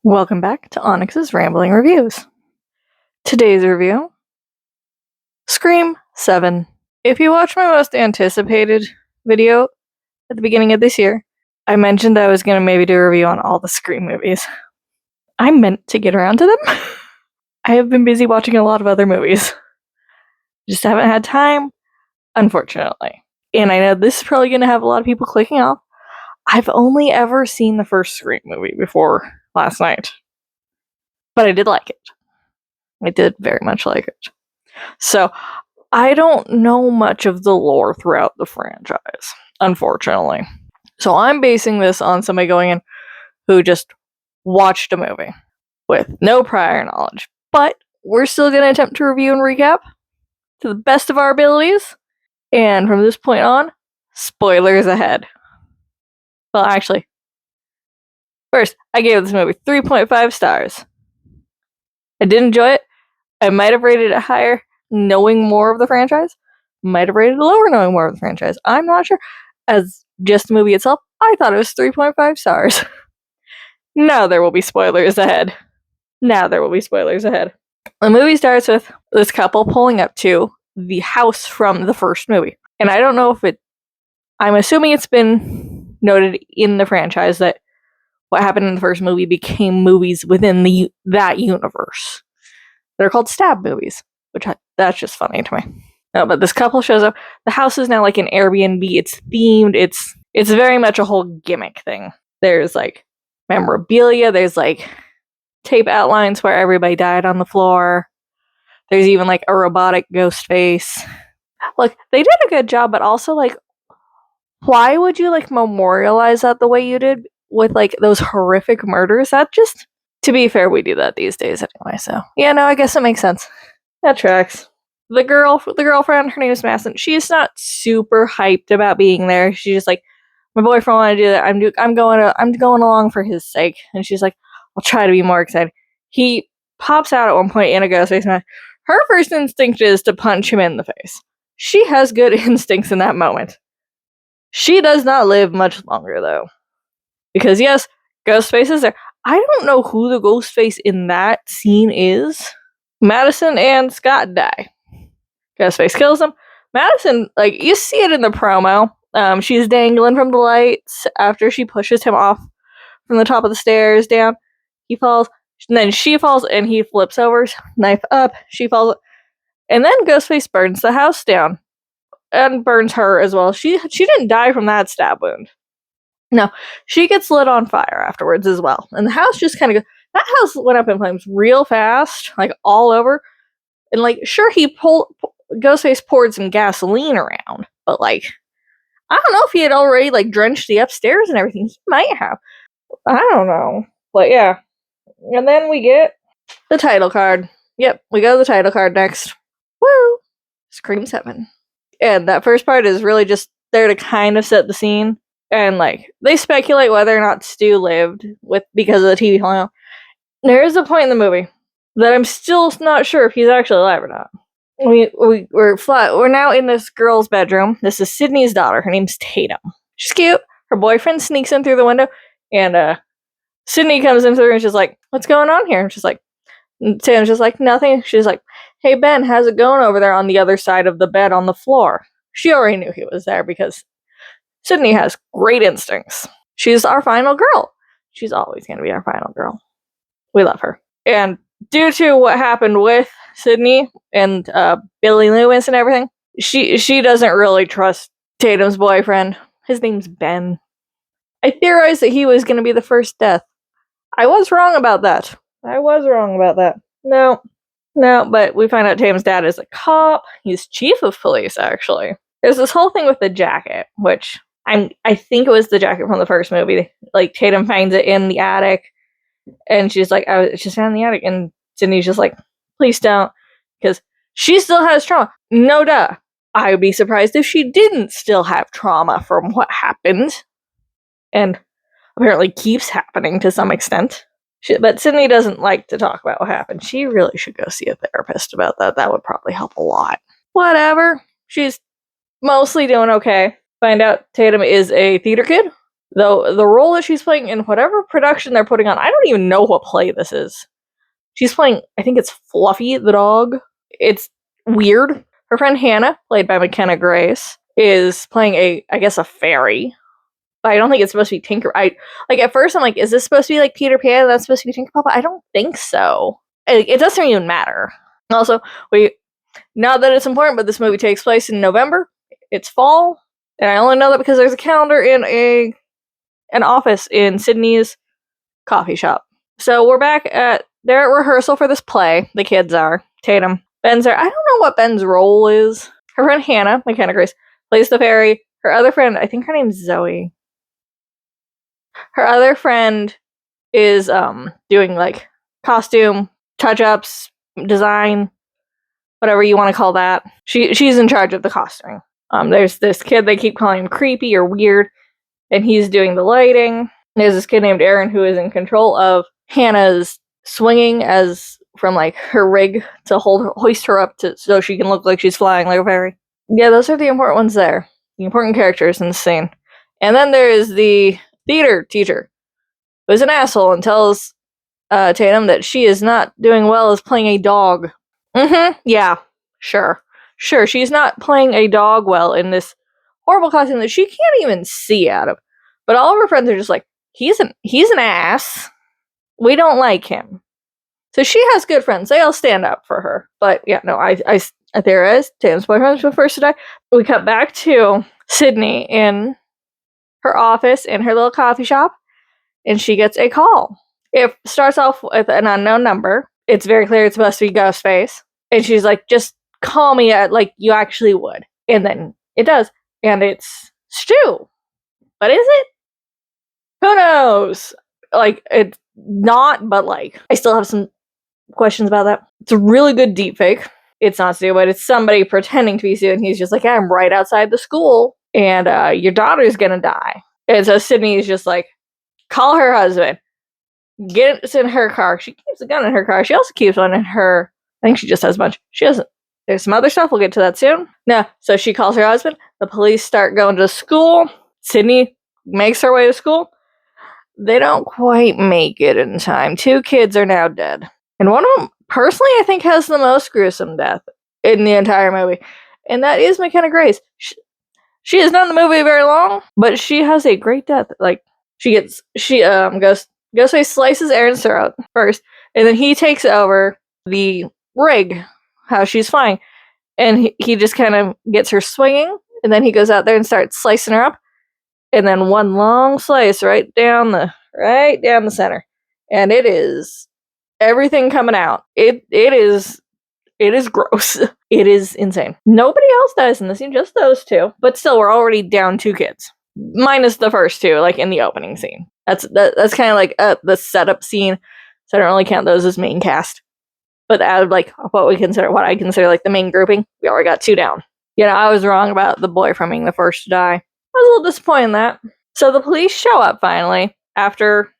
Welcome back to Onyx's Rambling Reviews. Today's review, Scream 7. If you watched my most anticipated video at the beginning of this year, I mentioned that I was going to maybe do a review on all the Scream movies. I meant to get around to them. I have been busy watching a lot of other movies. Just haven't had time, unfortunately. And I know this is probably going to have a lot of people clicking off. I've only ever seen the first Scream movie before last night. But I did like it. I did very much like it. So, I don't know much of the lore throughout the franchise, unfortunately. So I'm basing this on somebody going in who just watched a movie with no prior knowledge. But we're still going to attempt to review and recap to the best of our abilities. And from this point on, spoilers ahead. Well, actually, first, I gave this movie 3.5 stars. I did enjoy it. I might have rated it higher knowing more of the franchise. Might have rated it lower knowing more of the franchise. I'm not sure. As just the movie itself, I thought it was 3.5 stars. Now there will be spoilers ahead. The movie starts with this couple pulling up to the house from the first movie. And I don't know if I'm assuming it's been noted in the franchise that what happened in the first movie became movies within that universe. They're called stab movies, that's just funny to me. No, but this couple shows up. The house is now like an Airbnb. It's themed. It's very much a whole gimmick thing. There's like memorabilia. There's like tape outlines where everybody died on the floor. There's even like a robotic ghost face. Look, they did a good job, but also like, why would you like memorialize that the way you did with like those horrific murders? That just, to be fair, we do that these days anyway. So yeah, no, I guess it makes sense. That tracks. The girlfriend, her name is Madison. She is not super hyped about being there. She's just like, my boyfriend wanted to do that. I'm going along for his sake. And she's like, I'll try to be more excited. He pops out at one point in a ghost face mask. Her first instinct is to punch him in the face. She has good instincts in that moment. She does not live much longer though, because yes, Ghostface is there. I don't know who the Ghostface in that scene is. Madison and Scott die. Ghostface kills him. Madison, like, you see it in the promo. She's dangling from the lights after she pushes him off from the top of the stairs down. He falls, and then she falls, and he flips over, knife up, she falls, and then Ghostface burns the house down. And burns her as well. She didn't die from that stab wound. No, she gets lit on fire afterwards as well. And the house just kind of goes, that house went up in flames real fast, like all over. And like, sure, Ghostface poured some gasoline around, but like, I don't know if he had already like drenched the upstairs and everything. He might have. I don't know. But yeah. And then we get the title card. Yep, we go to the title card next. Woo! Scream 7. And that first part is really just there to kind of set the scene. And like, they speculate whether or not Stu lived because of the TV falling out. There is a point in the movie that I'm still not sure if he's actually alive or not. We're now in this girl's bedroom. This is Sydney's daughter. Her name's Tatum. She's cute. Her boyfriend sneaks in through the window, and Sydney comes into the room and she's like, what's going on here? And she's like, Tatum's just like, nothing. She's like, hey Ben, how's it going over there on the other side of the bed on the floor? She already knew he was there because Sydney has great instincts. She's our final girl. She's always going to be our final girl. We love her. And due to what happened with Sydney and Billy Loomis and everything, she doesn't really trust Tatum's boyfriend. His name's Ben. I theorized that he was going to be the first death. I was wrong about that. No, but we find out Tatum's dad is a cop. He's chief of police, actually. There's this whole thing with the jacket, which I think it was the jacket from the first movie. Like, Tatum finds it in the attic, and she's like, it's just found in the attic, and Sydney's just like, please don't, because she still has trauma. No duh. I would be surprised if she didn't still have trauma from what happened, and apparently keeps happening to some extent. But Sydney doesn't like to talk about what happened. She really should go see a therapist about that. That would probably help a lot. Whatever. She's mostly doing okay. Find out Tatum is a theater kid. Though the role that she's playing in whatever production they're putting on, I don't even know what play this is. She's playing, I think it's Fluffy the dog. It's weird. Her friend Hannah, played by McKenna Grace, is playing I guess a fairy. But I don't think it's supposed to be at first I'm like, is this supposed to be like Peter Pan and that's supposed to be Tinkerbell? But I don't think so. It doesn't even matter. Also, not that it's important, but this movie takes place in November. It's fall. And I only know that because there's a calendar in an office in Sydney's coffee shop. So we're back they're at rehearsal for this play. The kids are. Tatum. Ben's there. I don't know what Ben's role is. Her friend Hannah, McKenna Grace, plays the fairy. Her other friend, I think her name's Zoey. Her other friend is doing like costume touch-ups, design, whatever you want to call that. She's in charge of the costuming. There's this kid they keep calling him creepy or weird, and he's doing the lighting. There's this kid named Aaron who is in control of Hannah's swinging as from like her rig to hoist her up so she can look like she's flying like a fairy. Yeah, those are the important ones there. The important characters in the scene. And then there is the theater teacher who's an asshole and tells Tatum that she is not doing well as playing a dog. Yeah, sure. She's not playing a dog well in this horrible costume that she can't even see out of. But all of her friends are just like, he's an ass. We don't like him. So she has good friends. They all stand up for her. But yeah, no, I theorize Tatum's boyfriend was the first to die. We cut back to Sydney in her office in her little coffee shop, and she gets a call. It starts off with an unknown number. It's very clear it's supposed to be Ghostface. And she's like, just call me like you actually would. And then it does. And it's Stu. But is it? Who knows? Like, it's not, but like, I still have some questions about that. It's a really good deepfake. It's not Stu, but it's somebody pretending to be Stu, and he's just like, I'm right outside the school, and your daughter's gonna die. And so Sydney is just like, call her husband. Get it in her car. She keeps a gun in her car. She also keeps one in her, I think she just has a bunch. She doesn't. There's some other stuff. We'll get to that soon. No, so she calls her husband. The police start going to school. Sydney makes her way to school. They don't quite make it in time. 2 kids are now dead. And one of them, personally, I think has the most gruesome death in the entire movie. And that is McKenna Grace. She is not in the movie very long, but she has a great death. Like, Ghostface slices Aaron's throat first, and then he takes over the rig, how she's flying, and he just kind of gets her swinging, and then he goes out there and starts slicing her up, and then one long slice right down the center, and it is everything coming out. It is gross. It is insane. Nobody else dies in the scene, just those 2, but still, we're already down 2 kids, minus the first 2, like in the opening scene. That's kind of like the setup scene, so I don't really count those as main cast. But out of like what I consider like the main grouping, we already got 2 down. You know, I was wrong about the boyfriend being the first to die. I was a little disappointed in that. So the police show up finally after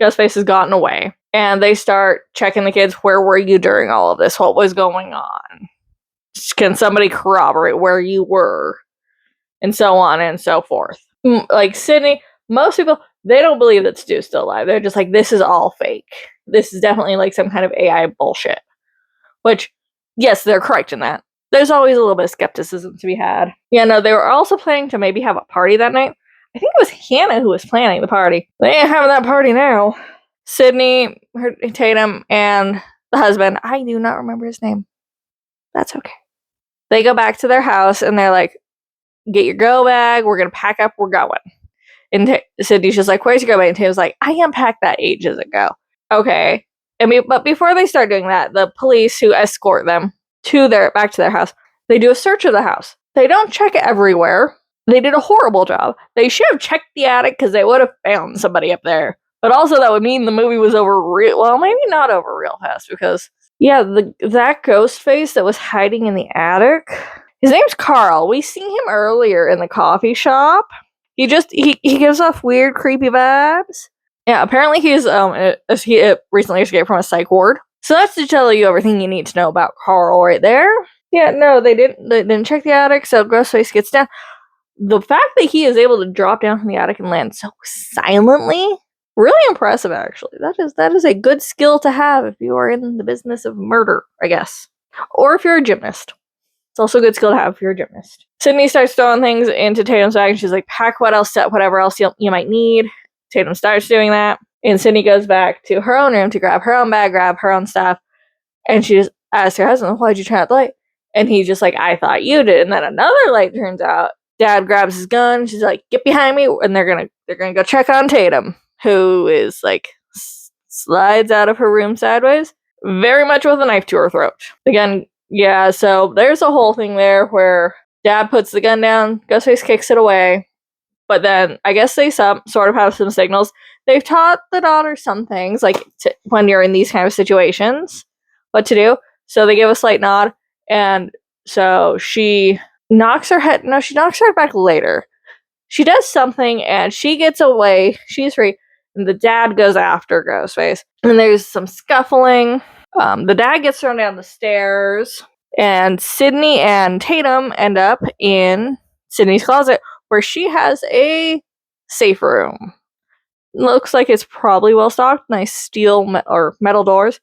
Ghostface has gotten away, and they start checking the kids. Where were you during all of this? What was going on? Can somebody corroborate where you were? And so on and so forth. Like Sydney, most people, they don't believe that Stu's still alive. They're just like, this is all fake. This is definitely like some kind of AI bullshit. Which, yes, they're correct in that. There's always a little bit of skepticism to be had. Yeah, no, they were also planning to maybe have a party that night. I think it was Hannah who was planning the party. They ain't having that party now. Sydney, Tatum, and the husband, I do not remember his name. That's okay. They go back to their house, and they're like, get your go bag, we're gonna pack up, we're going. And Sydney's just like, where's your go bag? And Tatum's like, I unpacked that ages ago. Okay. But before they start doing that, the police who escort them back to their house, they do a search of the house. They don't check everywhere. They did a horrible job. They should have checked the attic because they would have found somebody up there. But also that would mean the movie was over maybe not over real fast, because yeah, that ghost face that was hiding in the attic, his name's Carl. We seen him earlier in the coffee shop. He gives off weird, creepy vibes. Yeah, apparently he recently escaped from a psych ward. So that's to tell you everything you need to know about Carl right there. Yeah, no, they didn't check the attic, so Ghostface gets down. the fact that he is able to drop down from the attic and land so silently, really impressive, actually. That is a good skill to have if you are in the business of murder, I guess. Or if you're a gymnast. It's also a good skill to have if you're a gymnast. Sydney starts throwing things into Tatum's bag, and she's like, pack whatever else you might need. Tatum starts doing that, and Sydney goes back to her own room to grab her own bag, grab her own stuff, and she just asks her husband, why'd you turn out the light? And he's just like, I thought you did. And then another light turns out. Dad grabs his gun. She's like, get behind me. And they're gonna go check on Tatum, who is like slides out of her room sideways, very much with a knife to her throat. Again, yeah, so there's a whole thing there where Dad puts the gun down, Ghostface kicks it away, but then I guess they sort of have some signals. They've taught the daughter some things, like when you're in these kind of situations, what to do. So they give a slight nod, and so she knocks her head. No, she knocks her head back later. She does something, and she gets away. She's free, and the dad goes after Ghostface. And there's some scuffling. The dad gets thrown down the stairs, and Sydney and Tatum end up in Sydney's closet, where she has a safe room. Looks like it's probably well stocked. Nice steel or metal doors.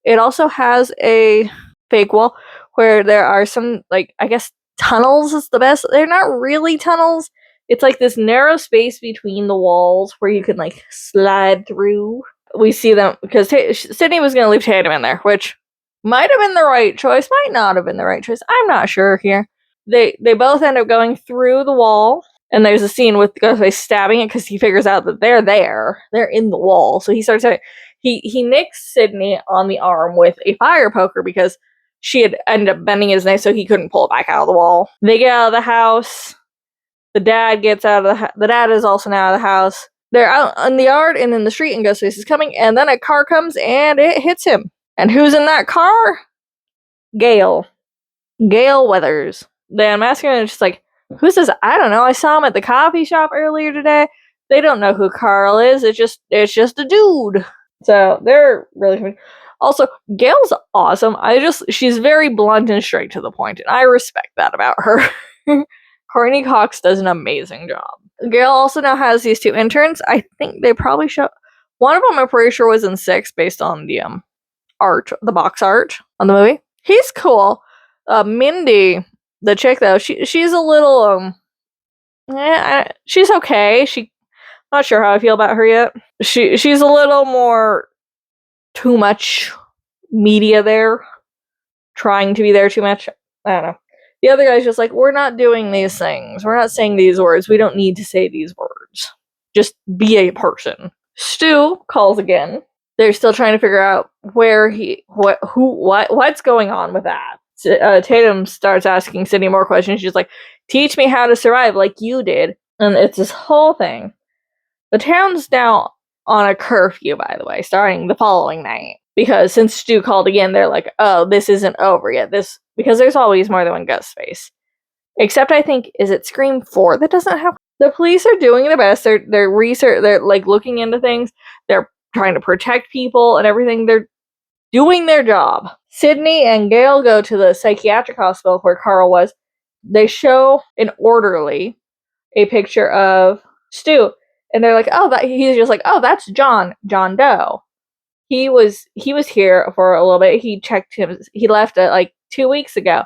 It also has a fake wall where there are some, like, I guess tunnels is the best. They're not really tunnels. It's like this narrow space between the walls where you can like slide through. We see them because Sydney was going to leave Tatum in there, which might have been the right choice, might not have been the right choice. I'm not sure here. They both end up going through the wall, and there's a scene with Ghostface stabbing it because he figures out that they're there. They're in the wall, so he starts to, he nicks Sydney on the arm with a fire poker because she had ended up bending his knife so he couldn't pull it back out of the wall. They get out of the house. The dad gets out of the dad is also now out of the house. They're out in the yard and in the street, and Ghostface is coming, and then a car comes and it hits him. And who's in that car? Gale Weathers. The masculine is just like, who's this? I don't know. I saw him at the coffee shop earlier today. They don't know who Carl is. It's just a dude. So they're really funny. Also, Gail's awesome. She's very blunt and straight to the point, and I respect that about her. Courtney Cox does an amazing job. Gail also now has these two interns. I think they probably show one of them. I'm pretty sure was in 6 based on the art, the box art on the movie. He's cool. Mindy, the chick though, she's a little she's okay. Not sure how I feel about her yet. She's a little more too much media there, trying to be there too much. I don't know. The other guy's just like, we're not doing these things. We're not saying these words. We don't need to say these words. Just be a person. Stu calls again. They're still trying to figure out what's going on with that. Tatum starts asking Sydney more questions. She's like, teach me how to survive like you did. And it's this whole thing. The town's now on a curfew, by the way, starting the following night. Because since Stu called again, they're like, oh, this isn't over yet. Because there's always more than one Ghostface. Except I think, is it Scream 4 that doesn't have? The police are doing their best. They're like looking into things. They're trying to protect people and everything. They're doing their job. Sydney and Gail go to the psychiatric hospital where Carl was. They show an orderly a picture of Stu. And they're like, oh, he's just like, oh, that's John Doe. He was here for a little bit. He checked him. He left like 2 weeks ago.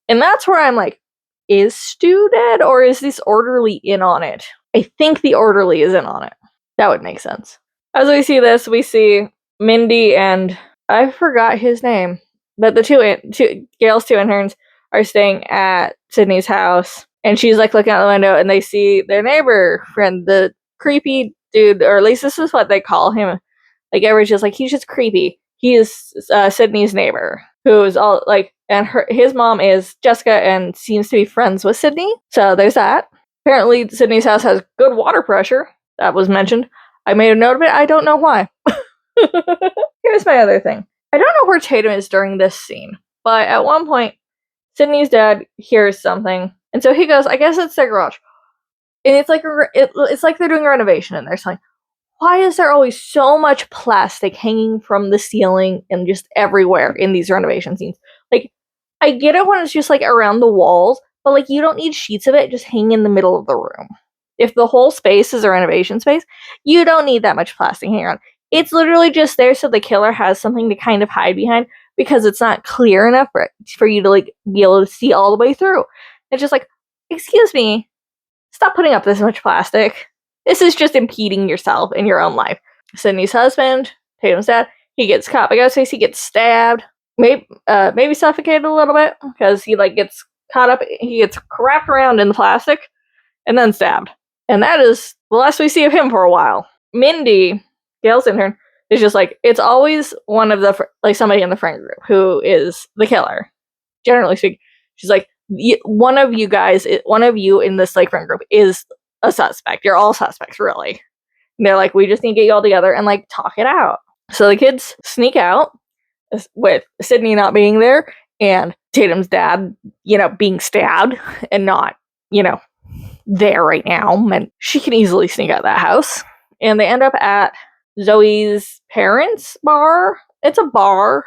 And that's where I'm like, is Stu dead or is this orderly in on it? I think the orderly is in on it. That would make sense. As we see this, we see Mindy and I forgot his name, but the Gail's two interns are staying at Sydney's house, and she's like looking out the window, and they see their neighbor friend, the creepy dude, or at least this is what they call him. Like everyone's just like, he's just creepy. He is Sydney's neighbor, who is all like, and his mom is Jessica and seems to be friends with Sydney. So there's that. Apparently, Sydney's house has good water pressure. That was mentioned. I made a note of it. I don't know why. Here's my other thing. I don't know where Tatum is during this scene, but at one point, Sydney's dad hears something, and so he goes, I guess it's their garage. And it's like it's like they're doing a renovation in there. So like, why is there always so much plastic hanging from the ceiling and just everywhere in these renovation scenes? Like, I get it when it's just like around the walls, but like you don't need sheets of it just hanging in the middle of the room. If the whole space is a renovation space, you don't need that much plastic hanging around. It's literally just there so the killer has something to kind of hide behind because it's not clear enough for you to like be able to see all the way through. It's just like, excuse me, stop putting up this much plastic. This is just impeding yourself in your own life. Sydney's husband, Tatum's dad, he gets caught by Ghostface. He gets stabbed, maybe suffocated a little bit because he like gets caught up. He gets wrapped around in the plastic and then stabbed. And that is the last we see of him for a while. Mindy, Gail's intern, is just like, it's always one of the, like somebody in the friend group who is the killer. Generally speaking, she's like, one of you in this like friend group is a suspect. You're all suspects, really. And they're like, we just need to get you all together and like talk it out. So the kids sneak out with Sydney not being there and Tatum's dad, being stabbed and not, there right now. And she can easily sneak out of that house. And they end up at Zoey's parents' bar. It's a bar.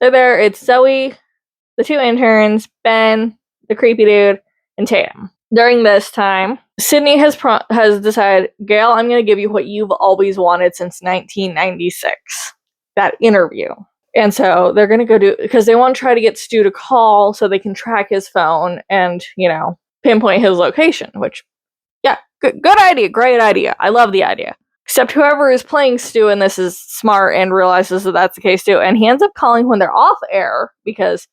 They're there. It's Zoey, the two interns, Ben, the creepy dude, and Tatum. During this time, Sydney has decided, Gail, I'm going to give you what you've always wanted since 1996. That interview. And so they're going to go do, because they want to try to get Stu to call so they can track his phone and, pinpoint his location, which, yeah, good idea. Great idea. I love the idea. Except whoever is playing Stu in this is smart and realizes that that's the case too. And he ends up calling when they're off air because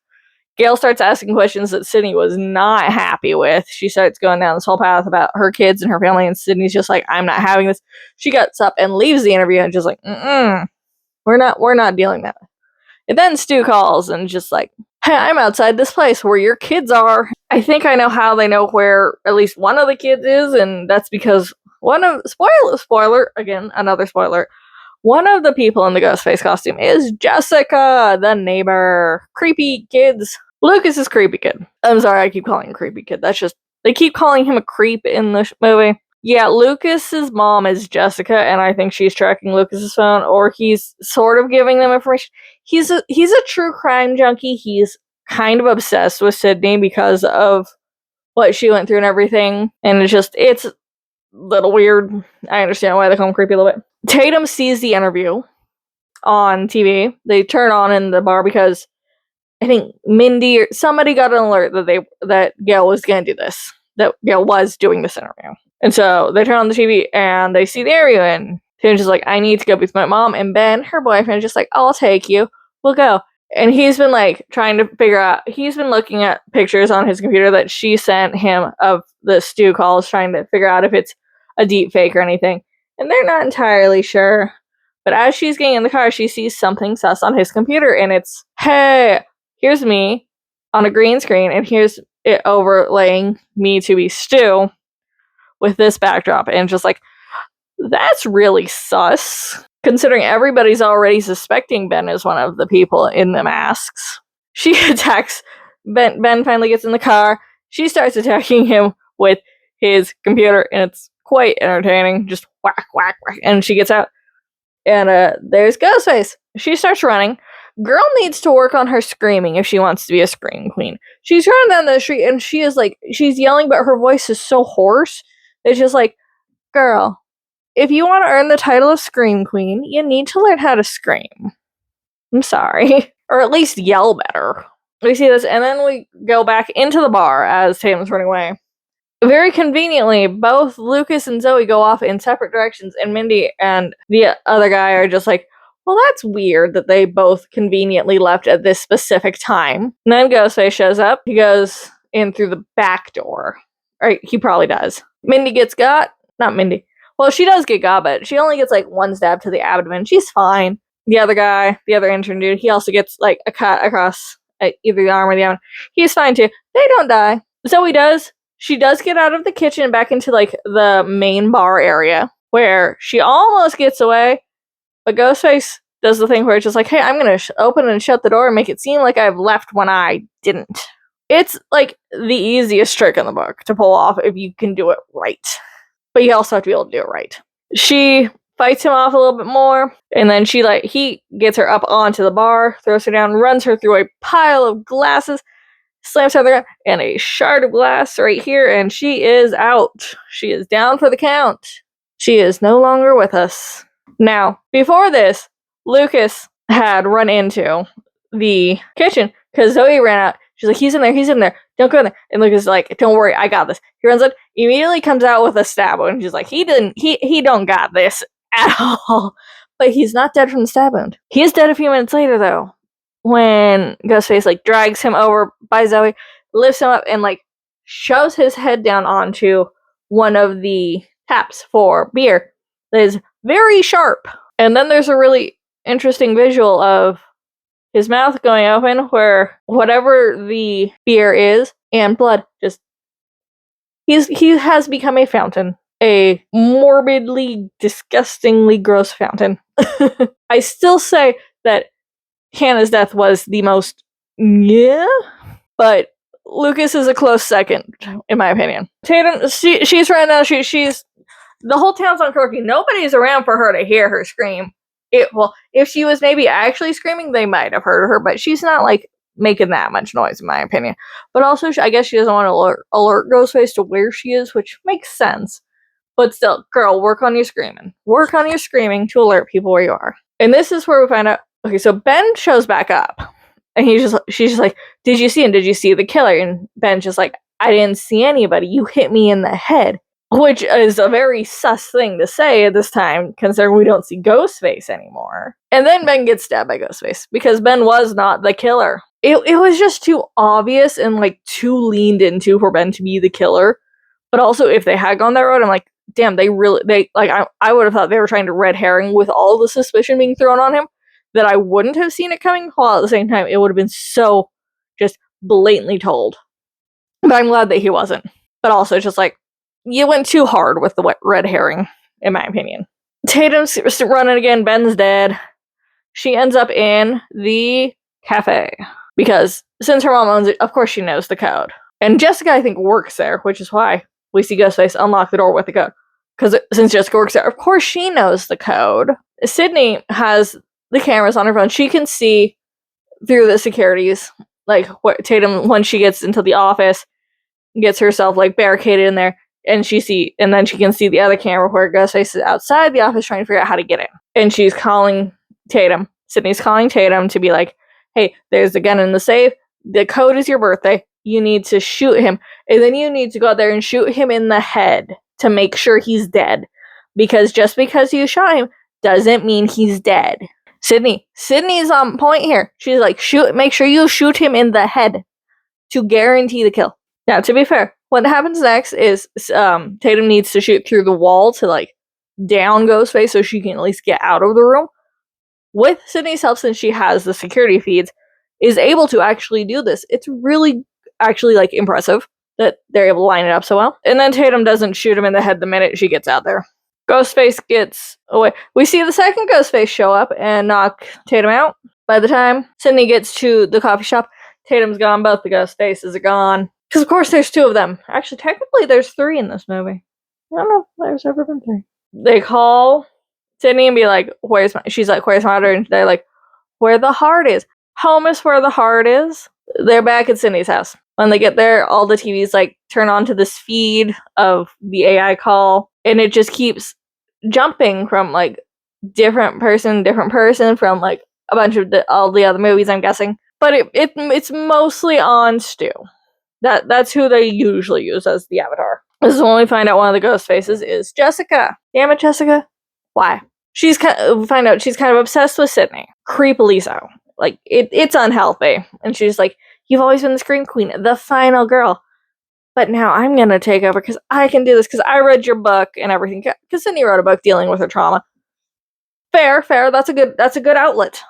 Gail starts asking questions that Sydney was not happy with. She starts going down this whole path about her kids and her family, and Sydney's just like, I'm not having this. She gets up and leaves the interview and just like, we're not dealing that. And then Stu calls and just like, hey, I'm outside this place where your kids are. I think I know how they know where at least one of the kids is, and that's because spoiler, again, another spoiler. One of the people in the Ghostface costume is Jessica, the neighbor. Creepy kids. Lucas is creepy kid. I'm sorry, I keep calling him creepy kid. That's just, they keep calling him a creep in the movie. Yeah, Lucas's mom is Jessica, and I think she's tracking Lucas's phone, or he's sort of giving them information. He's a true crime junkie. He's kind of obsessed with Sydney because of what she went through and everything, and it's a little weird. I understand why they call him creepy a little bit. Tatum sees the interview on TV. They turn on in the bar because I think Mindy or somebody got an alert that Gail was going to do this. That Gail was doing this interview. And so they turn on the TV and they see the interview, and Tatum's just like, I need to go with my mom. And Ben, her boyfriend, is just like, I'll take you. We'll go. And he's been like trying to figure out, he's been looking at pictures on his computer that she sent him of the Stu calls, trying to figure out if it's a deep fake or anything. And they're not entirely sure. But as she's getting in the car, she sees something sus on his computer, and it's, hey, here's me on a green screen, and here's it overlaying me to be Stu with this backdrop. And just like, that's really sus. Considering everybody's already suspecting Ben is one of the people in the masks. She attacks Ben. Ben finally gets in the car. She starts attacking him with his computer, and it's quite entertaining. Just whack, whack, whack. And she gets out. And there's Ghostface. She starts running. Girl needs to work on her screaming if she wants to be a scream queen. She's running down the street, and she's yelling, but her voice is so hoarse. It's just like, girl, if you want to earn the title of Scream Queen, you need to learn how to scream. I'm sorry. Or at least yell better. We see this, and then we go back into the bar as Tatum's running away. Very conveniently, both Lucas and Zoey go off in separate directions, and Mindy and the other guy are just like, well, that's weird that they both conveniently left at this specific time. And then Ghostface shows up. He goes in through the back door. Right, he probably does. Mindy gets got. Not Mindy. Well, she does get got, but she only gets like one stab to the abdomen. She's fine. The other guy, the other intern dude, he also gets like a cut across either the arm or the abdomen. He's fine too. They don't die. Zoey does. She does get out of the kitchen back into like the main bar area where she almost gets away, but Ghostface does the thing where it's just like, hey, I'm going to open and shut the door and make it seem like I've left when I didn't. It's like the easiest trick in the book to pull off if you can do it right. But you also have to be able to do it right. She fights him off a little bit more, and then he gets her up onto the bar, throws her down, runs her through a pile of glasses, slams her on the ground, and a shard of glass right here, and she is out. She is down for the count. She is no longer with us. Now, before this, Lucas had run into the kitchen because Zoey ran out. She's like, he's in there, don't go in there. And Lucas is like, don't worry, I got this. He runs up, immediately comes out with a stab wound, and she's like, he don't got this at all. But he's not dead from the stab wound. He is dead a few minutes later, though, when Ghostface, like, drags him over by Zoey, lifts him up, and, like, shoves his head down onto one of the taps for beer that is very sharp. And then there's a really interesting visual of his mouth going open where whatever the beer is and blood just he has become a fountain. A morbidly, disgustingly gross fountain. I still say that Hannah's death was the most but Lucas is a close second, in my opinion. Tatum, she's right now, she's the whole town's on curfew. Nobody's around for her to hear her scream. If she was maybe actually screaming, they might have heard her, but she's not, like, making that much noise, in my opinion. But also, I guess she doesn't want to alert Ghostface to where she is, which makes sense. But still, girl, work on your screaming. Work on your screaming to alert people where you are. And this is where we find out, okay, so Ben shows back up. And she's just like, did you see him? Did you see the killer? And Ben's just like, I didn't see anybody. You hit me in the head. Which is a very sus thing to say at this time, considering we don't see Ghostface anymore. And then Ben gets stabbed by Ghostface, because Ben was not the killer. It was just too obvious and, like, too leaned into for Ben to be the killer. But also, if they had gone that road, I'm like, damn, I would have thought they were trying to red herring with all the suspicion being thrown on him, that I wouldn't have seen it coming, while at the same time, it would have been so just blatantly told. But I'm glad that he wasn't. But also, just like, you went too hard with the red herring, in my opinion. Tatum's running again. Ben's dead. She ends up in the cafe. Because since her mom owns it, of course she knows the code. And Jessica, I think, works there, which is why we see Ghostface unlock the door with the code. Because since Jessica works there, of course she knows the code. Sydney has the cameras on her phone. She can see through the securities. Like, what Tatum, when she gets into the office, gets herself, like, barricaded in there. And then she can see the other camera where Ghostface is outside the office trying to figure out how to get in. And she's calling Tatum. Sydney's calling Tatum to be like, hey, there's the gun in the safe. The code is your birthday. You need to shoot him. And then you need to go out there and shoot him in the head to make sure he's dead. Because just because you shot him doesn't mean he's dead. Sydney's on point here. She's like, make sure you shoot him in the head to guarantee the kill. Now, to be fair, what happens next is Tatum needs to shoot through the wall to, like, down Ghostface so she can at least get out of the room. With Sydney's help, since she has the security feeds, is able to actually do this. It's really, actually, like, impressive that they're able to line it up so well. And then Tatum doesn't shoot him in the head the minute she gets out there. Ghostface gets away. We see the second Ghostface show up and knock Tatum out. By the time Sydney gets to the coffee shop, Tatum's gone. Both the Ghostfaces are gone. Because, of course, there's two of them. Actually, technically, there's three in this movie. I don't know if there's ever been three. They call Sydney and be like, she's like, where's my daughter? And they're like, where the heart is. Home is where the heart is. They're back at Sydney's house. When they get there, all the TVs, like, turn on to this feed of the AI call. And it just keeps jumping from, like, different person from, like, a bunch of all the other movies, I'm guessing. But it's mostly on Stu. That's who they usually use as the avatar. This is when we find out one of the ghost faces is Jessica. Damn it, Jessica. Why? We find out she's kind of obsessed with Sydney. Creepily so. Like, it's unhealthy. And she's like, you've always been the Scream Queen, the final girl. But now I'm gonna take over because I can do this because I read your book and everything. Because Sydney wrote a book dealing with her trauma. Fair. That's a good outlet.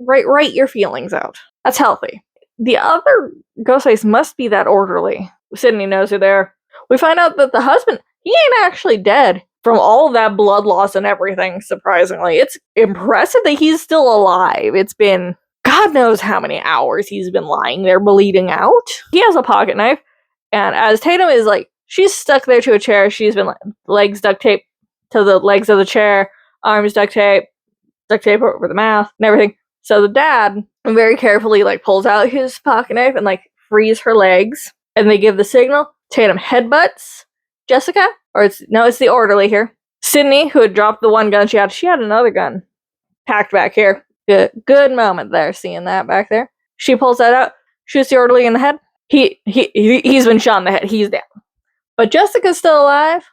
Write your feelings out. That's healthy. The other Ghostface must be that orderly. Sydney knows her there. We find out that the husband, he ain't actually dead from all that blood loss and everything, surprisingly. It's impressive that he's still alive. It's been God knows how many hours he's been lying there bleeding out. He has a pocket knife, and as Tatum is like, she's stuck there to a chair. She's been like, legs duct taped to the legs of the chair, arms duct tape over the mouth and everything. So the dad very carefully, like, pulls out his pocket knife and, like, frees her legs, and they give the signal. Tatum headbutts Jessica, it's the orderly here. Sydney, who had dropped the one gun she had another gun packed back here. Good moment there, seeing that back there. She pulls that out, shoots the orderly in the head. He's been shot in the head. He's down. But Jessica's still alive.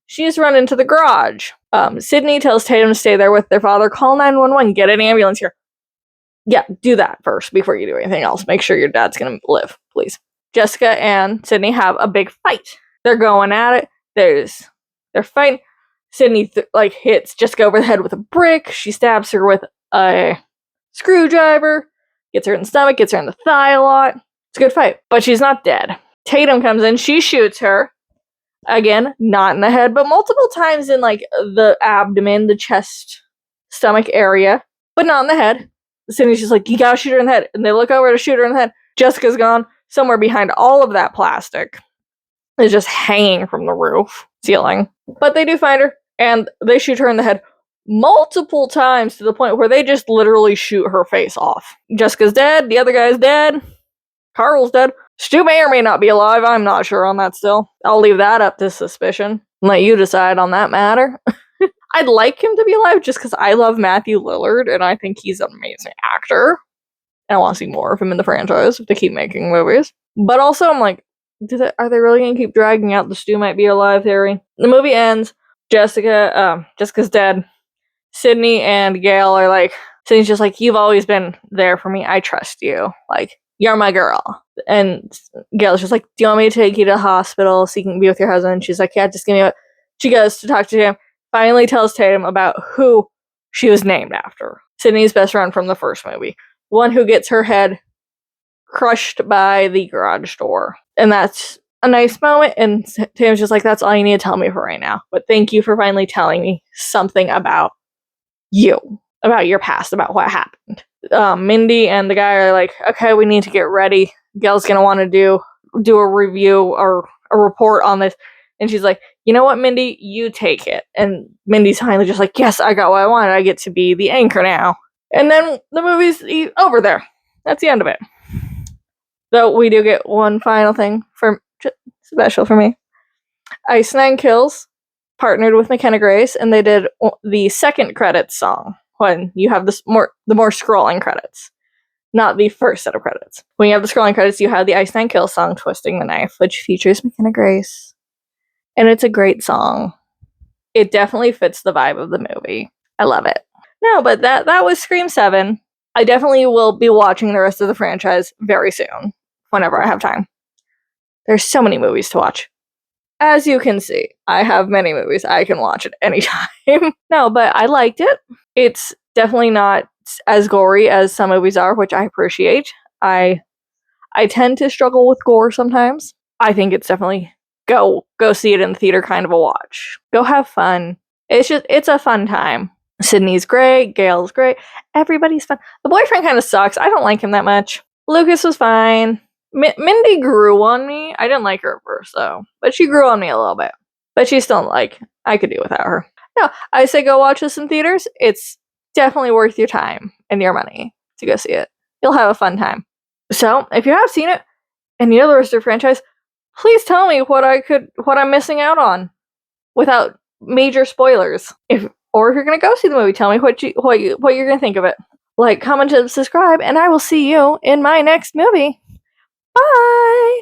She's run into the garage. Sydney tells Tatum to stay there with their father. Call 911. Get an ambulance here. Yeah, do that first before you do anything else. Make sure your dad's gonna live, please. Jessica and Sydney have a big fight. They're going at it. They're fighting. Sydney hits Jessica over the head with a brick. She stabs her with a screwdriver. Gets her in the stomach. Gets her in the thigh a lot. It's a good fight, but she's not dead. Tatum comes in. She shoots her. Again, not in the head, but multiple times in the abdomen, the chest, stomach area, but not in the head. Sydney's just like, you gotta shoot her in the head. And they look over to shoot her in the head. Jessica's gone. Somewhere behind all of that plastic is just hanging from the roof ceiling. But they do find her, and they shoot her in the head multiple times to the point where they just literally shoot her face off. Jessica's dead. The other guy's dead. Carl's dead. Stu may or may not be alive. I'm not sure on that still. I'll leave that up to suspicion. Let you decide on that matter. I'd like him to be alive just because I love Matthew Lillard, and I think he's an amazing actor. And I want to see more of him in the franchise if they keep making movies. But also, I'm like, are they really going to keep dragging out the Stu might be alive theory? The movie ends. Jessica's dead. Sydney and Gail are like, Sydney's just like, you've always been there for me. I trust you. You're my girl. And Gail's just like, do you want me to take you to the hospital so you can be with your husband? She's like, yeah, just give me what. She goes to talk to him. Finally tells Tatum about who she was named after. Sydney's best friend from the first movie. One who gets her head crushed by the garage door. And that's a nice moment. And Tatum's just like, that's all you need to tell me for right now. But thank you for finally telling me something about you. About your past, about what happened. Mindy and the guy are like, okay, we need to get ready. Gail's gonna want to do a review or a report on this. And she's like, you know what, Mindy? You take it. And Mindy's finally just like, yes, I got what I wanted. I get to be the anchor now. And then the movie's over there. That's the end of it. Though we do get one final thing special for me. Ice Nine Kills partnered with McKenna Grace, and they did the second credits song when you have the more scrolling credits, not the first set of credits. When you have the scrolling credits, you have the Ice Nine Kills song, Twisting the Knife, which features McKenna Grace. And it's a great song. It definitely fits the vibe of the movie. I love it. No, but that was Scream 7. I definitely will be watching the rest of the franchise very soon, whenever I have time. There's so many movies to watch. As you can see, I have many movies I can watch at any time. No, but I liked it. It's definitely not as gory as some movies are, which I appreciate. I tend to struggle with gore sometimes. I think it's definitely go see it in the theater kind of a watch. Go have fun. It's a fun time. Sydney's great. Gail's great. Everybody's fun. The boyfriend kind of sucks. I don't like him that much. Lucas was fine. Mindy grew on me. I didn't like her at first, though. But she grew on me a little bit. But she's still I could do without her. No, I say go watch this in theaters. It's definitely worth your time and your money to go see it. You'll have a fun time. So, if you have seen it and you know the rest of the franchise, please tell me what I'm missing out on without major spoilers. If you're gonna go see the movie, tell me what you're gonna think of it. Like, comment, and subscribe, and I will see you in my next movie. Bye!